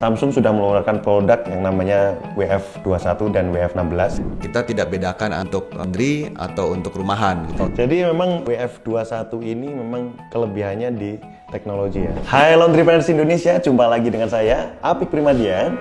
Samsung sudah mengeluarkan produk yang namanya WF21 dan WF16. Kita tidak bedakan untuk laundry atau untuk rumahan gitu. Jadi memang WF21 ini memang kelebihannya di teknologi ya. Hai Laundrypreneurs Indonesia, jumpa lagi dengan saya, Apik Primadian.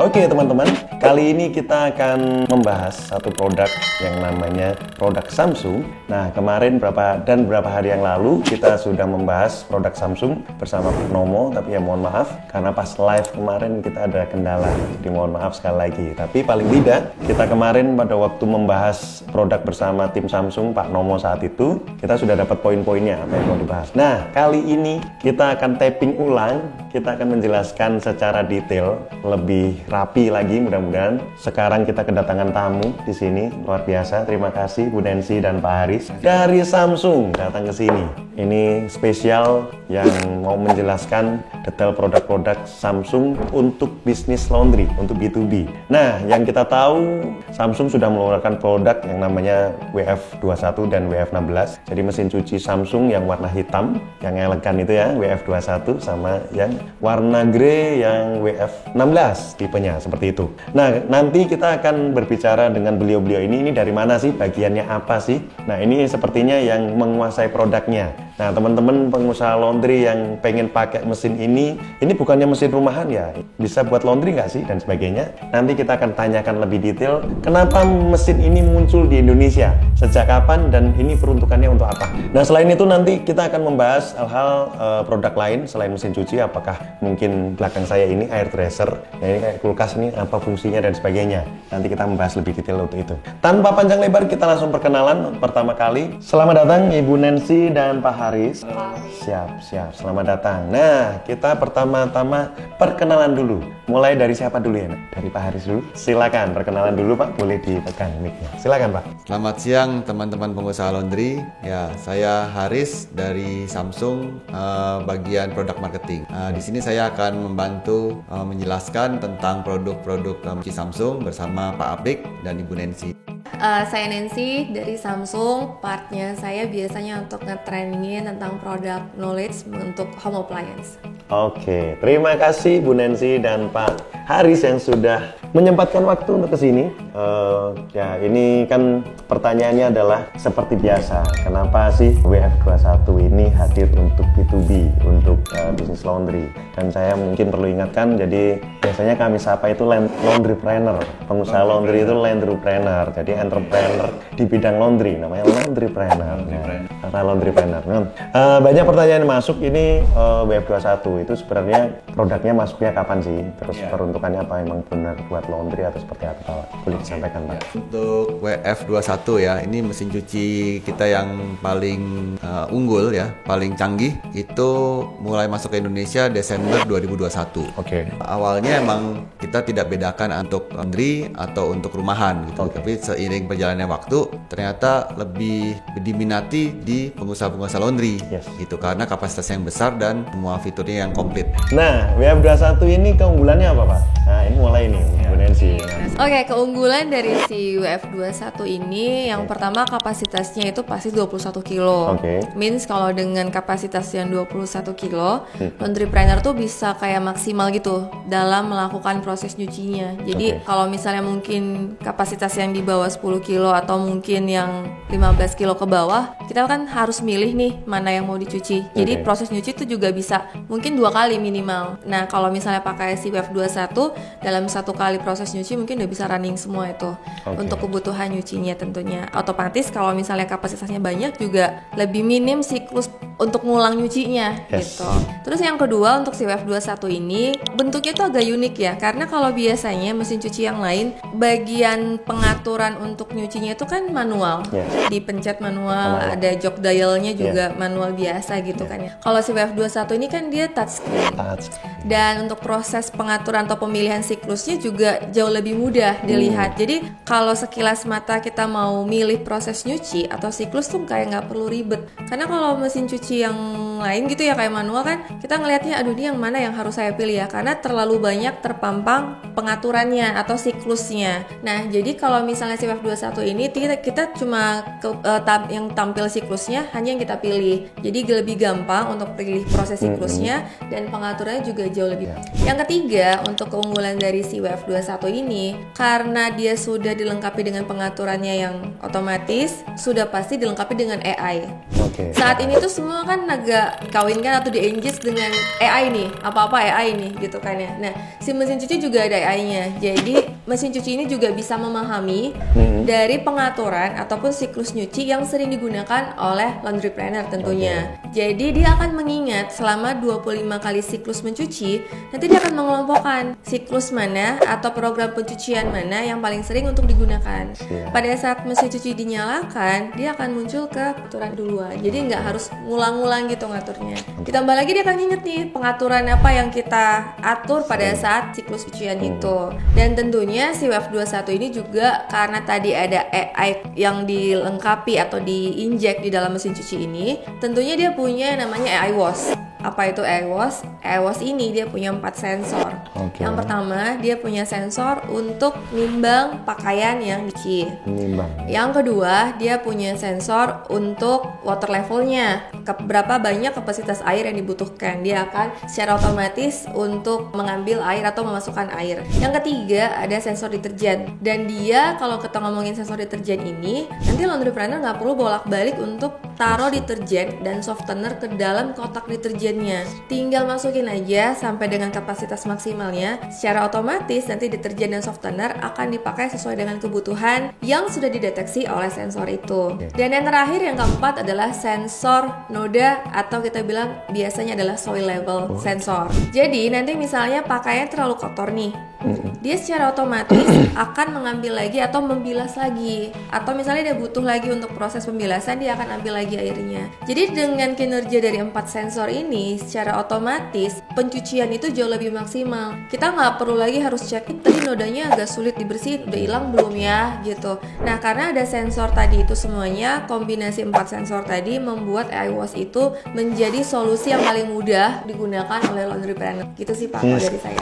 Oke teman-teman, kali ini kita akan membahas satu produk yang namanya produk Samsung. Nah kemarin beberapa hari yang lalu kita sudah membahas produk Samsung bersama Pak Nomo, tapi ya mohon maaf karena pas live kemarin kita ada kendala, jadi mohon maaf sekali lagi. Tapi paling tidak kita kemarin pada waktu membahas produk bersama tim Samsung Pak Nomo saat itu kita sudah dapat poin-poinnya apa yang mau dibahas. Nah kali ini kita akan tapping ulang, kita akan menjelaskan secara detail lebih rapi lagi mudah-mudahan. Sekarang kita kedatangan tamu di sini luar biasa. Terima kasih Bu Nancy dan Pak Haris dari Samsung datang ke sini. Ini spesial yang mau menjelaskan detail produk-produk Samsung untuk bisnis laundry, untuk B2B. Nah, yang kita tahu Samsung sudah mengeluarkan produk yang namanya WF21 dan WF16. Jadi mesin cuci Samsung yang warna hitam, yang elegan itu ya, WF21 sama yang warna grey yang WF16 tipenya seperti itu. Nah, nanti kita akan berbicara dengan beliau-beliau ini dari mana sih, bagiannya apa sih? Nah, ini sepertinya yang menguasai produknya. Nah, teman-teman pengusaha laundry yang pengen pakai mesin ini bukannya mesin rumahan ya, bisa buat laundry nggak sih dan sebagainya. Nanti kita akan tanyakan lebih detail kenapa mesin ini muncul di Indonesia, sejak kapan dan ini peruntukannya untuk apa. Nah, selain itu nanti kita akan membahas hal-hal produk lain selain mesin cuci, apakah mungkin belakang saya ini air dresser, ya ini kayak kulkas ini apa fungsinya dan sebagainya. Nanti kita membahas lebih detail untuk itu. Tanpa panjang lebar kita langsung perkenalan pertama kali. Selamat datang Ibu Nancy dan Pak Haris. Siap. Selamat datang. Nah, kita pertama-tama perkenalan dulu. Mulai dari siapa dulu ya? Dari Pak Haris dulu. Silakan perkenalan dulu Pak. Boleh dipegang mic-nya. Silakan Pak. Selamat siang teman-teman pengusaha laundry. Ya, saya Haris dari Samsung bagian produk marketing. Di sini saya akan membantu menjelaskan tentang produk-produk Samsung bersama Pak Apik dan Ibu Nancy. Saya Nancy dari Samsung. Partnya saya biasanya untuk nge-trainingin tentang produk knowledge untuk home appliance. Oke, terima kasih Bu Nancy dan Pak Haris yang sudah menyempatkan waktu untuk kesini. Ya ini kan pertanyaannya adalah seperti biasa, kenapa sih WF21 ini hadir untuk B2B, untuk bisnis laundry? Dan saya mungkin perlu ingatkan, jadi biasanya kami sapa itu laundrypreneur, pengusaha laundry itu laundrypreneur, jadi entrepreneur di bidang laundry, namanya laundrypreneur. Karena laundrypreneur. Banyak pertanyaan yang masuk ini WF21 itu sebenarnya produknya masuknya kapan sih? Terus peruntukannya apa, emang benar buat laundry atau seperti apa? Boleh disampaikan Pak? Untuk WF21 ya, ini mesin cuci kita yang paling unggul ya, paling canggih, itu mulai masuk ke Indonesia Desember 2021. Oke. Awalnya emang kita tidak bedakan untuk laundry atau untuk rumahan gitu. Tapi seiring perjalanannya waktu ternyata lebih diminati di pengusaha-pengusaha laundry gitu, karena kapasitasnya yang besar dan semua fiturnya yang komplit. Nah, WF21 ini keunggulannya apa Pak? Nah, ini mulai nih Bu Nancy. Oke, keunggulan dari si WF21 ini yang pertama kapasitasnya itu pasti 21 kilo. Means kalau dengan kapasitas yang 21 kilo, laundrypreneur tuh bisa kayak maksimal gitu dalam melakukan proses nyucinya. Jadi kalau misalnya mungkin kapasitas yang di bawah 10 kilo atau mungkin yang 15 kilo ke bawah, kita kan harus milih nih mana yang mau dicuci. Jadi proses nyuci itu juga bisa mungkin 2 kali minimal. Nah, kalau misalnya pakai si WF21 dalam 1 kali proses nyuci mungkin udah bisa running semua itu untuk kebutuhan nyucinya tentunya. Otomatis kalau misalnya kapasitasnya banyak juga lebih minim siklus untuk ngulang nyucinya gitu. Terus yang kedua untuk si WF21 ini bentuknya tuh agak unik ya, karena kalau biasanya mesin cuci yang lain bagian pengaturan untuk nyucinya itu kan manual, dipencet manual, ada jog dialnya juga manual biasa gitu kan ya. Kalau si WF21 ini kan dia touchscreen. Dan untuk proses pengaturan atau pemilihan siklusnya juga jauh lebih mudah dilihat. Jadi kalau sekilas mata kita mau milih proses nyuci atau siklus tuh kayak nggak perlu ribet. Karena kalau mesin cuci yang lain gitu ya kayak manual kan kita ngelihatnya aduh ini yang mana yang harus saya pilih ya, karena karena terlalu banyak terpampang pengaturannya atau siklusnya. Nah, jadi kalau misalnya si WF21 ini kita cuma yang tampil siklusnya hanya yang kita pilih. Jadi lebih gampang untuk pilih proses siklusnya dan pengaturannya juga jauh lebih. Yang ketiga, untuk keunggulan dari si WF21 ini, karena dia sudah dilengkapi dengan pengaturannya yang otomatis, sudah pasti dilengkapi dengan AI. Saat ini tuh semua kan agak kawinkan atau di-engage dengan AI nih, apa-apa AI nih gitu kan ya. Nah, si mesin cuci juga ada AI-nya. Jadi mesin cuci ini juga bisa memahami dari pengaturan ataupun siklus nyuci yang sering digunakan oleh laundry planner tentunya. Jadi dia akan mengingat selama 25 kali siklus mencuci, nanti dia akan mengelompokkan siklus mana atau program pencucian mana yang paling sering untuk digunakan. Pada saat mesin cuci dinyalakan, dia akan muncul ke aturan duluan. Jadi nggak harus ngulang-ngulang gitu ngaturnya. Ditambah lagi dia akan inget nih pengaturan apa yang kita atur pada saat siklus cucian itu. Dan tentunya si WF21 ini juga karena tadi ada AI yang dilengkapi atau diinjek di dalam mesin cuci ini, tentunya dia punya namanya AI wash. Apa itu AI wash? AI wash ini dia punya 4 sensor. Yang pertama, dia punya sensor untuk nimbang pakaian yang dicuci. Yang kedua, dia punya sensor untuk water levelnya. Berapa banyak kapasitas air yang dibutuhkan. Dia akan secara otomatis untuk mengambil air atau memasukkan air. Yang ketiga, ada sensor deterjen. Dan dia kalau kita ngomongin sensor deterjen ini, nanti laundry planner nggak perlu bolak-balik untuk taruh deterjen dan softener ke dalam kotak deterjennya. Tinggal masukin aja sampai dengan kapasitas maksimalnya. Secara otomatis nanti deterjen dan softener akan dipakai sesuai dengan kebutuhan yang sudah dideteksi oleh sensor itu. Dan yang terakhir, yang keempat adalah sensor noda atau kita bilang biasanya adalah soil level sensor. Jadi nanti misalnya pakaian terlalu kotor nih, dia secara otomatis akan mengambil lagi atau membilas lagi, atau misalnya dia butuh lagi untuk proses pembilasan, dia akan ambil lagi airnya. Jadi dengan kinerja dari 4 sensor ini, secara otomatis pencucian itu jauh lebih maksimal. Kita nggak perlu lagi harus cek tadi nodanya agak sulit dibersihin, udah hilang belum ya gitu. Nah, karena ada sensor tadi itu semuanya, kombinasi 4 sensor tadi membuat AI wash itu menjadi solusi yang paling mudah digunakan oleh laundry planner. Gitu sih Pak, kalau dari saya.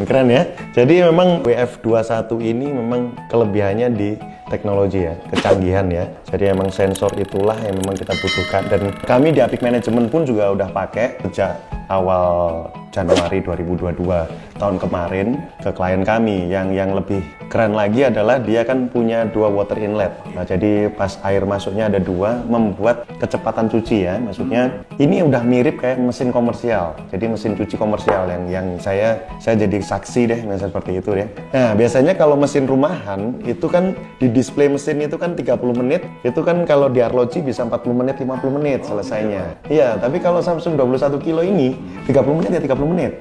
Keren ya. Jadi memang WF21 ini memang kelebihannya di teknologi ya, kecanggihan ya. Jadi emang sensor itulah yang memang kita butuhkan, dan kami di Apik Management pun juga udah pakai sejak awal Januari 2022 tahun kemarin ke klien kami. Yang lebih keren lagi adalah dia kan punya 2 water inlet. Nah, jadi pas air masuknya ada 2, membuat kecepatan cuci ya. Maksudnya ini udah mirip kayak mesin komersial. Jadi mesin cuci komersial yang saya jadi saksi deh misalnya seperti itu ya. Nah, biasanya kalau mesin rumahan itu kan di display mesin itu kan 30 menit, itu kan kalau di arloji bisa 40 menit, 50 menit selesainya. Iya, tapi kalau Samsung 21 kilo ini 30 menit ya 30 menit.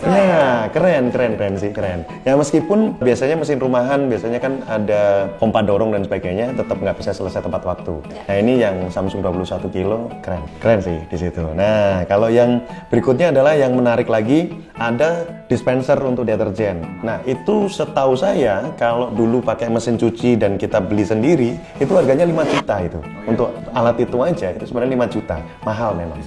Ya, keren sih, keren. Ya meskipun biasanya mesin rumahan biasanya kan ada pompa dorong dan sebagainya, tetap nggak bisa selesai tepat waktu. Nah, ini yang Samsung 21 kilo keren sih di situ. Nah, kalau yang berikutnya adalah yang menarik lagi, ada dispenser untuk deterjen. Nah, itu setahu saya kalau dulu pakai mesin cuci dan kita beli sendiri, itu harganya 5 juta itu. Untuk alat itu aja, itu sebenarnya 5 juta. Mahal memang.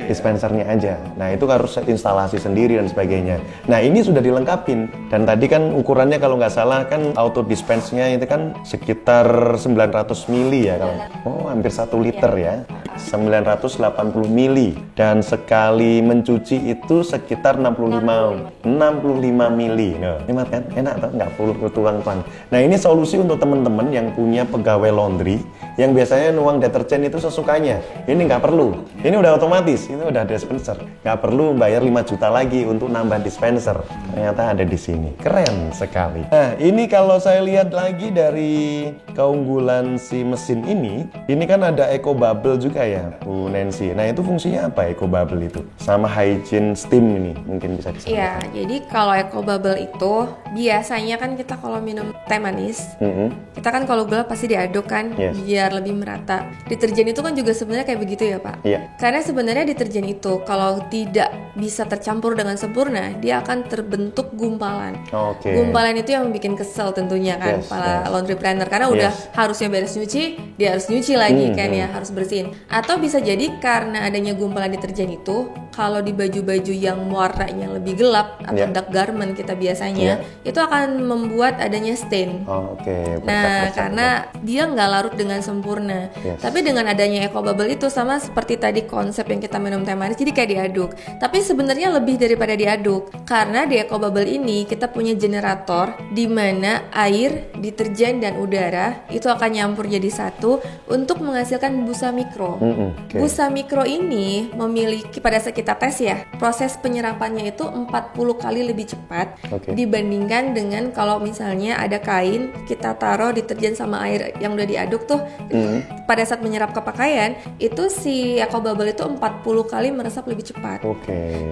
Dispensernya aja. Nah, itu harus instalasi sendiri dan sebagainya. Nah, ini sudah dilengkapin. Dan tadi kan ukurannya kalau nggak salah kan auto dispense-nya itu kan sekitar 900 mili ya kalau. Oh, hampir 1 liter ya. 980 mili. Dan sekali mencuci itu sekitar 65 mili. Nah, hemat kan? Enak tuh, nggak perlu tuang-tuang. Nah, ini solusi untuk teman-teman yang punya pegawai laundry yang biasanya nuang deterjen itu sesukanya. Ini nggak perlu. Ini udah otomatis. Ini udah dispenser. Nggak perlu bayar 5 juta lagi untuk nambah dispenser. Ternyata ada di sini. Keren sekali. Nah, ini kalau saya lihat lagi dari keunggulan si mesin ini kan ada eco bubble juga ya, Bu Nancy. Nah, itu fungsinya apa eco bubble itu? Sama hygiene steam ini mungkin bisa disampaikan. Iya, jadi kalau eco bubble itu biasanya kan kita kalau minum teh manis, kita kan kalau gula pasti diaduk kan, biar lebih merata. Deterjen itu kan juga sebenarnya kayak begitu ya Pak. Iya. Karena sebenarnya deterjen itu kalau tidak bisa tercampur dengan sempurna, dia akan terbentuk gumpalan. Gumpalan itu yang bikin kesel tentunya kan para laundry planner, karena udah harusnya beres nyuci, dia harus nyuci lagi kan ya, harus bersihin. Atau bisa jadi karena adanya gumpalan deterjen itu, kalau di baju-baju yang warnanya lebih gelap atau dark garment kita biasanya, itu akan membuat adanya stain. Nah, karena dia nggak larut dengan sempurna. Tapi dengan adanya eco bubble itu sama seperti tadi konsep yang kita minum teh manis, jadi kayak diaduk. Tapi sebenarnya lebih daripada diaduk, karena di eco bubble ini kita punya generator di mana air, deterjen dan udara itu akan nyampur jadi satu untuk menghasilkan busa mikro. Busa mikro ini memiliki, pada saat kita tes ya, proses penyerapannya itu 40 kali lebih cepat dibandingkan dengan kalau misalnya ada kain kita taruh deterjen sama air yang udah diaduk tuh, pada saat menyerap ke pakaian itu si eco bubble itu 40 kali meresap lebih cepat.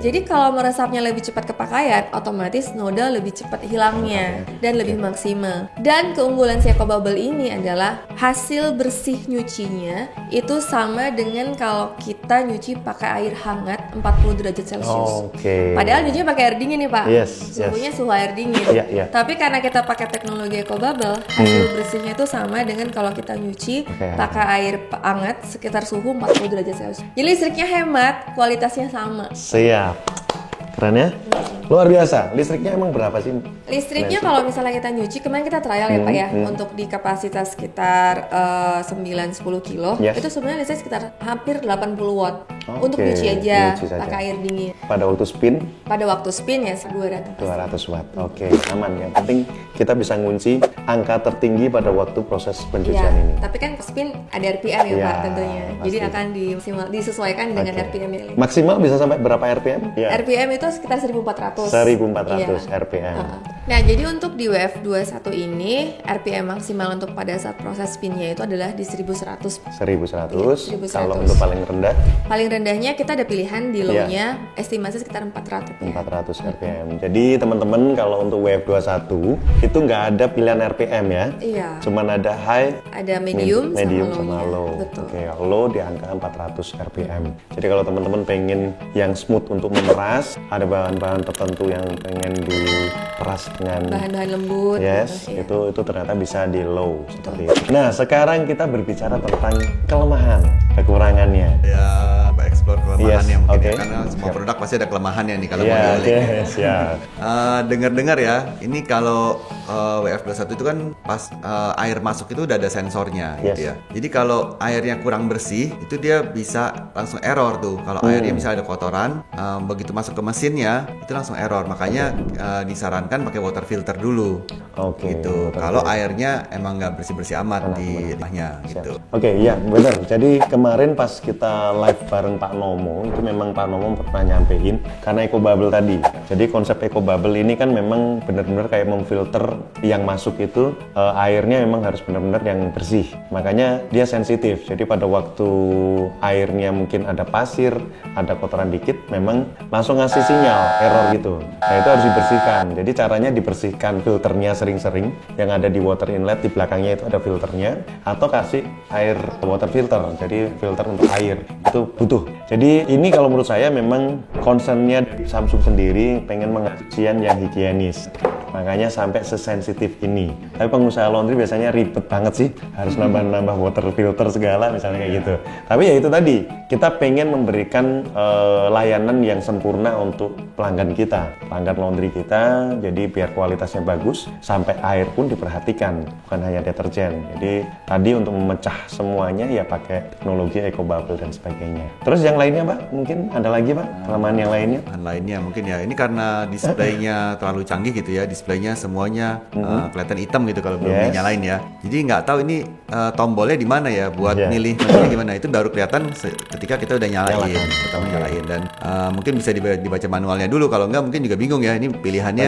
Jadi kalau meresapnya lebih cepat ke pakaian, otomatis noda lebih cepat hilangnya dan lebih maksimal. Dan keunggulan si eco bubble ini adalah hasil bersih nyucinya itu sama dengan kalau kita nyuci pakai air hangat 40 derajat Celcius. Padahal nyucinya pakai air dingin nih Pak. Suhunya suhu air dingin. Tapi karena kita pakai teknologi eco bubble, hasil bersihnya itu sama dengan kalau kita nyuci pakai air hangat sekitar suhu 40 derajat Celcius. Jadi listriknya hemat, kualitasnya sama. Siap. Keren ya? Luar biasa. Listriknya emang berapa sih? Listriknya kalau misalnya kita nyuci, kemarin kita trial ya Pak ya, untuk di kapasitas sekitar 9-10 kilo, itu sebenarnya listrik sekitar hampir 80 watt. Untuk nyuci aja, pakai air dingin. Pada waktu spin? Pada waktu spin ya 200 watt. Aman. Yang penting kita bisa ngunci angka tertinggi pada waktu proses pencucian ini. Tapi kan spin ada RPM ya Pak tentunya. Pasti. Jadi akan disesuaikan dengan RPM ini. Maksimal bisa sampai berapa RPM? RPM itu sekitar 1400. 1400 RPM. Nah, jadi untuk di WF21 ini RPM maksimal untuk pada saat proses spinnya itu adalah di 1100. 1100. Kalau untuk paling rendah? Paling rendahnya kita ada pilihan di low-nya estimasi sekitar 400 ya. 400 RPM. Jadi teman-teman kalau untuk WF21 itu nggak ada pilihan RPM ya. Cuman ada high, ada medium sama low. Low di angka 400 RPM. Jadi kalau teman-teman pengen yang smooth untuk memeras, ada bahan-bahan tertentu yang pengen diperas dengan bahan-bahan lembut. Itu ternyata bisa di low seperti itu. Nah, sekarang kita berbicara tentang kelemahan, kekurangannya. Explore kelemahannya mungkin ya, karena semua produk pasti ada kelemahannya nih kalau mau diolah. Dengar-dengar ya, ini kalau WF21 itu kan pas air masuk itu udah ada sensornya gitu ya. Jadi kalau airnya kurang bersih itu dia bisa langsung error tuh. Kalau airnya misalnya ada kotoran, begitu masuk ke mesinnya itu langsung error. Makanya disarankan pakai water filter dulu. Gitu. Kalau airnya emang nggak bersih-bersih amat di rumahnya gitu. Iya benar. Jadi kemarin pas kita live bareng Pak Nomo, itu memang Pak Nomo pernah nyampein karena eco bubble tadi. Jadi konsep eco bubble ini kan memang benar-benar kayak memfilter yang masuk itu airnya memang harus benar-benar yang bersih. Makanya dia sensitif. Jadi pada waktu airnya mungkin ada pasir, ada kotoran dikit, memang langsung ngasih sinyal error gitu. Nah itu harus dibersihkan. Jadi caranya dibersihkan filternya sering-sering. Yang ada di water inlet di belakangnya itu ada filternya, atau kasih air water filter. Jadi filter untuk air itu butuh. Jadi ini kalau menurut saya memang concernnya dari Samsung sendiri pengen mengajian yang higienis. Makanya sampai sesensitif ini. Tapi pengusaha laundry biasanya ribet banget sih, harus nambah-nambah water filter segala misalnya kayak gitu. Tapi ya itu tadi, kita pengen memberikan layanan yang sempurna untuk pelanggan kita, pelanggan laundry kita. Jadi biar kualitasnya bagus, sampai air pun diperhatikan, bukan hanya deterjen. Jadi tadi untuk memecah semuanya ya pakai teknologi eco bubble dan sebagainya. Terus yang lainnya Pak, mungkin ada lagi Pak kelemahan yang lainnya? Lainnya mungkin ya, ini karena displaynya terlalu canggih gitu ya, displaynya semuanya kelihatan hitam gitu kalau belum dinyalain ya. Jadi nggak tahu ini tombolnya di mana ya buat milih menunya gimana. Itu baru kelihatan ketika kita udah nyalain, nyalain dan mungkin bisa dibaca manualnya dulu. Kalau nggak mungkin juga bingung ya. Ini pilihannya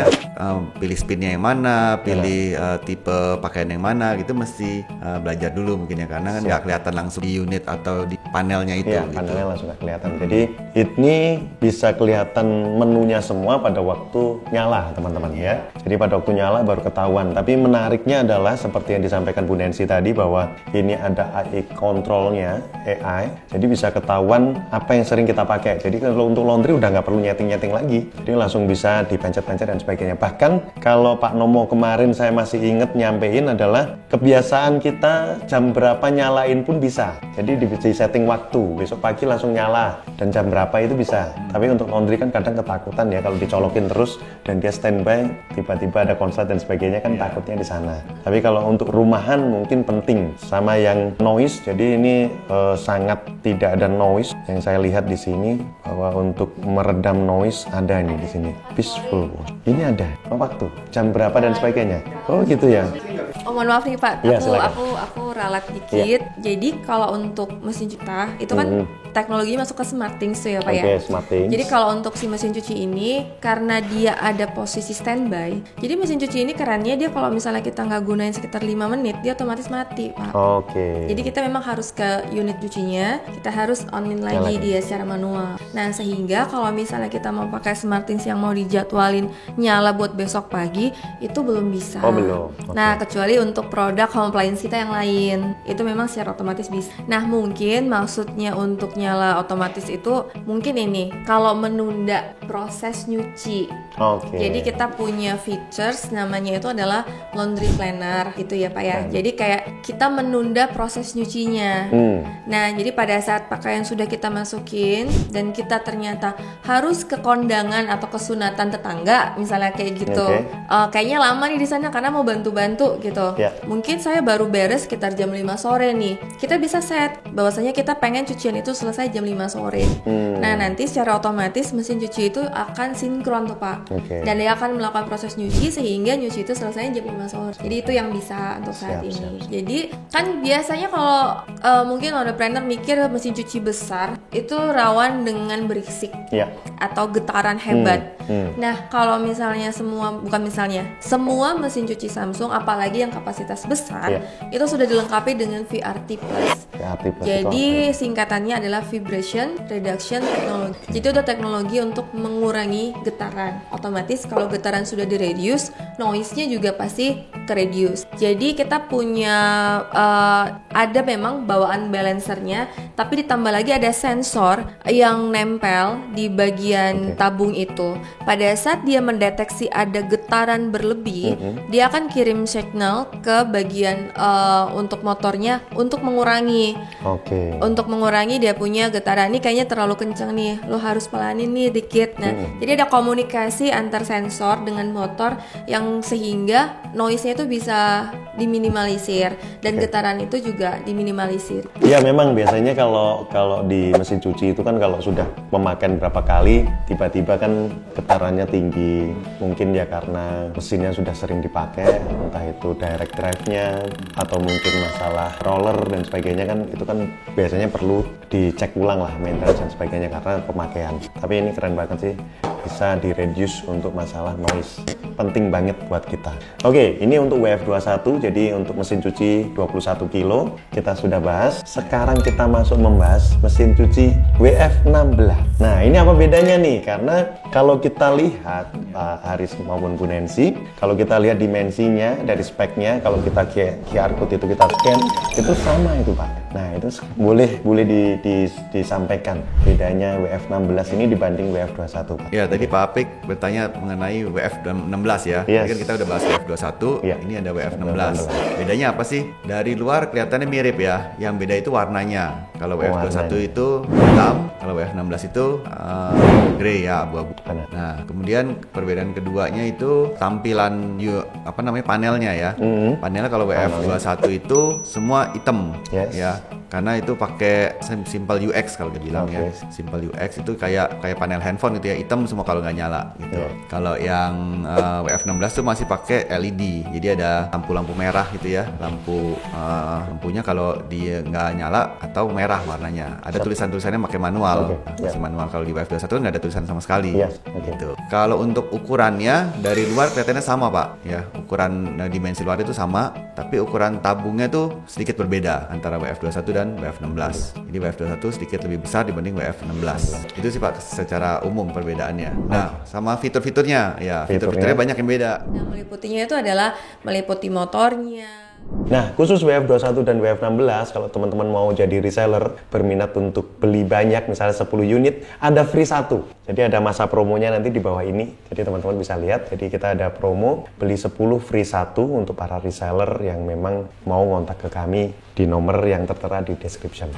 pilih spinnya yang mana, pilih tipe pakaian yang mana gitu, mesti belajar dulu mungkin ya, karena kan nggak kelihatan langsung di unit atau di panelnya itu. Gitu. Panelnya langsung nggak kelihatan. Jadi ini bisa kelihatan menunya semua pada waktu nyala teman-teman ya. Jadi pada waktu nyala baru ketahuan. Tapi menariknya adalah seperti yang disampaikan Bu Nancy tadi bahwa ini ada AI controlnya, AI, jadi bisa ketahuan apa yang sering kita pakai. Jadi kalau untuk laundry udah nggak perlu nyeting-nyeting lagi, jadi langsung bisa dipencet-pencet dan sebagainya. Bahkan kalau Pak Nomo kemarin saya masih inget nyampein adalah kebiasaan kita jam berapa nyalain pun bisa. Jadi di setting waktu, besok pagi langsung nyala dan jam berapa itu bisa. Tapi untuk laundry kan kadang ketakutan ya kalau dicolokin terus dan dia standby, tiba-tiba ada konslet dan sebagainya kan takutnya di sana. Tapi kalau untuk rumahan mungkin penting sama yang noise. Jadi ini sangat tidak ada noise yang saya lihat di sini, bahwa untuk meredam noise ada nih di sini. Peaceful. Ini ada waktu, jam berapa dan sebagainya. Oh gitu ya. Oh mohon maaf nih Pak, Ya, aku ralat dikit. Jadi kalau untuk mesin cuci itu kan teknologinya masuk ke SmartThings tuh ya Pak ya. SmartThings. Jadi kalau untuk si mesin cuci ini karena dia ada posisi standby, jadi mesin cuci ini kerannya dia kalau misalnya kita nggak gunain sekitar 5 menit dia otomatis mati Pak. Jadi kita memang harus ke unit cucinya, kita harus onin lagi dia secara manual. Nah sehingga kalau misalnya kita mau pakai SmartThings yang mau dijadwalin nyala buat besok pagi itu belum bisa. Oh belum. Nah kecuali untuk produk home appliance kita yang lain itu memang secara otomatis bisa. Nah mungkin maksudnya untuk nyala otomatis itu mungkin ini kalau menunda proses nyuci. Jadi kita punya features namanya itu adalah laundry planner gitu ya Pak ya. Jadi kayak kita menunda proses nyucinya. Nah jadi pada saat pakaian sudah kita masukin dan kita ternyata harus ke kondangan atau kesunatan tetangga misalnya kayak gitu, kayaknya lama nih di sana karena mau bantu-bantu gitu. Mungkin saya baru beres sekitar jam 5 sore nih. Kita bisa set bahwasanya kita pengen cucian itu selesai jam 5 sore. Nah nanti secara otomatis mesin cuci itu akan sinkron tuh Pak. Dan dia akan melakukan proses nyuci sehingga nyuci itu selesai jam 5 sore. Jadi itu yang bisa untuk saat ini. Jadi kan biasanya kalau mungkin entrepreneur mikir mesin cuci besar itu rawan dengan berisik atau getaran hebat. Nah kalau misalnya semua mesin cuci Samsung apalagi yang kapasitas besar itu sudah dilengkapi dengan VRT Plus. Jadi singkatannya adalah Vibration Reduction Technology. Jadi itu teknologi untuk mengurangi getaran. Otomatis kalau getaran sudah di-reduce, noise-nya juga pasti ke-reduce. Jadi kita punya ada memang bawaan balancernya, tapi ditambah lagi ada sensor yang nempel di bagian tabung itu. Pada saat dia mendeteksi ada getaran berlebih, dia akan kirim signal ke bagian untuk motornya untuk mengurangi. Untuk mengurangi dia punya getaran ini kayaknya terlalu kenceng nih, lo harus pelanin nih dikit. Nah, jadi ada komunikasi antar sensor dengan motor yang sehingga noise-nya itu bisa diminimalisir dan getaran itu juga diminimalisir. Ya memang biasanya kalau di mesin cuci itu kan kalau sudah memakan berapa kali tiba-tiba kan getarannya tinggi. Mungkin ya karena mesinnya sudah sering dipakai, entah itu direct drive-nya atau mungkin masalah roller dan sebagainya kan itu kan biasanya perlu dicek ulang lah maintenance dan sebagainya karena pemakaian. Tapi ini keren banget sih, bisa di-reduce untuk masalah noise. Penting banget buat kita. Ini untuk WF21, jadi untuk mesin cuci 21 kilo kita sudah bahas. Sekarang kita masuk membahas mesin cuci WF16. Nah ini apa bedanya nih? Karena kalau kita lihat Pak Haris maupun Bu Nancy, kalau kita lihat dimensinya dari speknya, kalau kita QR code itu kita scan, itu sama itu Pak. Nah itu boleh disampaikan bedanya WF16 ini dibanding WF21 Pak. Ya tadi Pak Apik bertanya mengenai WF16 ya. Tadi kan kita udah bahas WF21, ini ada WF16. Bedanya apa sih? Dari luar kelihatannya mirip ya. Yang beda itu warnanya. Kalau WF21 itu hitam, kalau WF16 itu grey ya, abu-abu. Nah, kemudian perbedaan keduanya itu tampilan panelnya ya. Panelnya kalau WF21 itu semua hitam ya. Karena itu pakai simple UX kalau dia bilang ya. Simple UX itu kayak panel handphone gitu ya, hitam semua kalau nggak nyala gitu. Kalau yang WF16 tuh masih pakai LED. Jadi ada lampu-lampu merah gitu ya. Lampunya kalau dia nggak nyala atau merah warnanya. Ada tulisan-tulisannya pakai manual. Masih manual. Kalau di WF21 nggak ada tulisan sama sekali. Gitu. Kalau untuk ukurannya dari luar kelihatannya sama Pak ya. Ukuran dimensi luar itu sama, tapi ukuran tabungnya tuh sedikit berbeda antara WF21 dan WF16. Jadi WF21 sedikit lebih besar dibanding WF16. Itu sih Pak secara umum perbedaannya. Nah, sama fitur-fiturnya ya, fitur-fiturnya banyak yang beda. Yang meliputinya itu adalah meliputi motornya, Nah, khusus WF21 dan WF16, kalau teman-teman mau jadi reseller, berminat untuk beli banyak, misalnya 10 unit, ada free 1. Jadi ada masa promonya nanti di bawah ini. Jadi teman-teman bisa lihat, jadi kita ada promo, beli 10 free 1 untuk para reseller yang memang mau ngontak ke kami di nomor yang tertera di description.